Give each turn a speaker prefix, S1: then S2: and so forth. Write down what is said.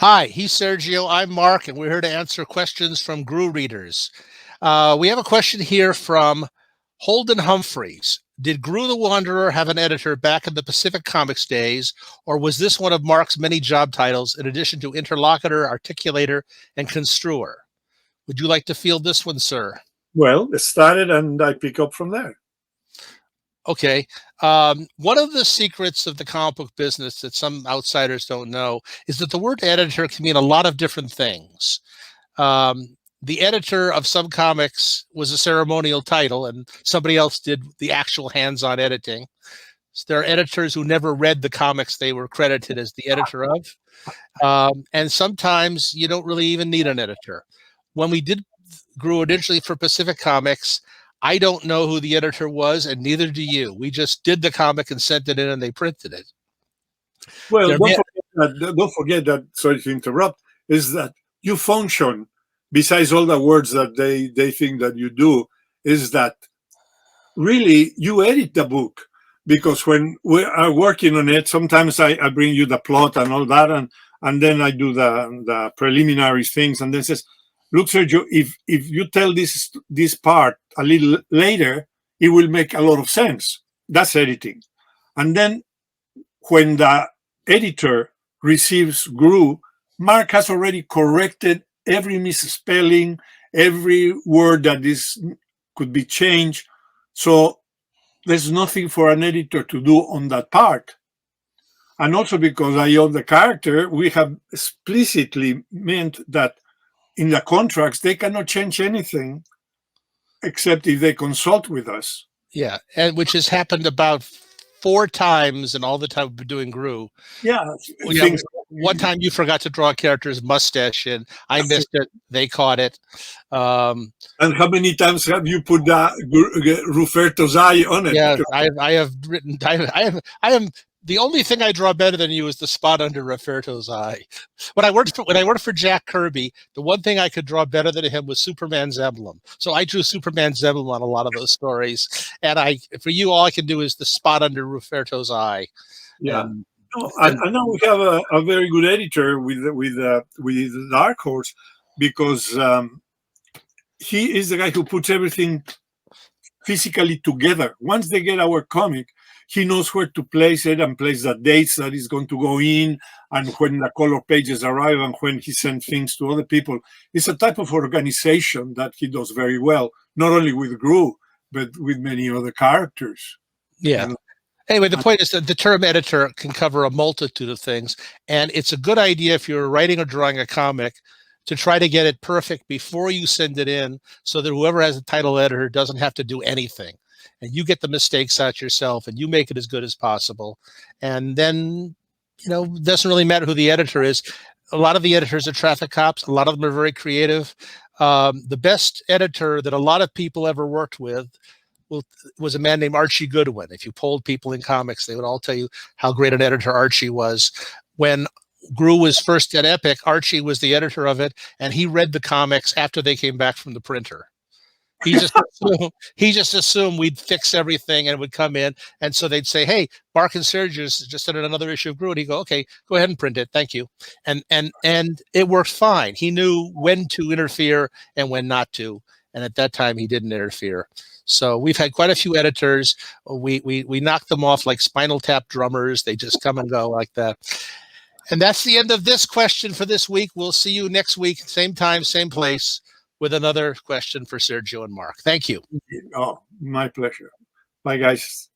S1: Hi, he's Sergio. I'm Mark, and we're here to answer questions from Groo readers. We have a question here from Holden Humphreys. Did Groo the Wanderer have an editor back in the Pacific Comics days, or was this one of Mark's many job titles in addition to interlocutor, articulator, and construer? Would you like to field this one, sir?
S2: Well, it started and I pick up from there.
S1: Okay. One of the secrets of the comic book business that some outsiders don't know is that the word editor can mean a lot of different things. The editor of some comics was a ceremonial title, and somebody else did the actual hands-on editing. So there are editors who never read the comics they were credited as the editor of. And sometimes you don't really even need an editor. When we did Groo initially for Pacific Comics, I don't know who the editor was, and neither do you. We just did the comic and sent it in, and they printed it.
S2: Well, don't forget that, sorry to interrupt, is that you function, besides all the words that they think that you do, is that really you edit the book. Because when we are working on it, sometimes I bring you the plot and all that, and then I do the preliminary things, and then says, look, Sergio, if you tell this part a little later, it will make a lot of sense. That's editing. And then when the editor receives Groo, Mark has already corrected every misspelling, every word that could be changed. So there's nothing for an editor to do on that part. And also because I own the character, we have explicitly meant that in the contracts, they cannot change anything except if they consult with us.
S1: Yeah, and which has happened about 4 times in all the time we've been doing Groo.
S2: Yeah.
S1: One time you forgot to draw a character's mustache in. I missed it. They caught it.
S2: And how many times have you put Rufferto's eye on it?
S1: Yeah, I have written. I am the only thing I draw better than you is the spot under Rufferto's eye. When I worked for Jack Kirby, the one thing I could draw better than him was Superman's emblem. So I drew Superman's emblem on a lot of those stories. And for you, all I can do is the spot under Rufferto's eye.
S2: Yeah. I know we have a very good editor with Dark Horse, because he is the guy who puts everything physically together. Once they get our comic, he knows where to place it and place the dates that is going to go in, and when the color pages arrive, and when he sends things to other people. It's a type of organization that he does very well, not only with Groo, but with many other characters.
S1: Yeah. Anyway, the point is that the term editor can cover a multitude of things, and it's a good idea if you're writing or drawing a comic to try to get it perfect before you send it in, so that whoever has a title editor doesn't have to do anything, and you get the mistakes out yourself, and you make it as good as possible. And then, it doesn't really matter who the editor is. A lot of the editors are traffic cops. A lot of them are very creative. The best editor that a lot of people ever worked with was a man named Archie Goodwin. If you polled people in comics, they would all tell you how great an editor Archie was. When Groo was first at Epic, Archie was the editor of it, and he read the comics after they came back from the printer. He just assumed we'd fix everything and it would come in. And so they'd say, hey, Mark and Sergio just did another issue of Groo. And he'd go, okay, go ahead and print it. Thank you. And it worked fine. He knew when to interfere and when not to. And at that time, he didn't interfere. So we've had quite a few editors. We knock them off like Spinal Tap drummers. They just come and go like that. And that's the end of this question for this week. We'll see you next week, same time, same place, with another question for Sergio and Mark. Thank you.
S2: Oh, my pleasure. Bye, guys.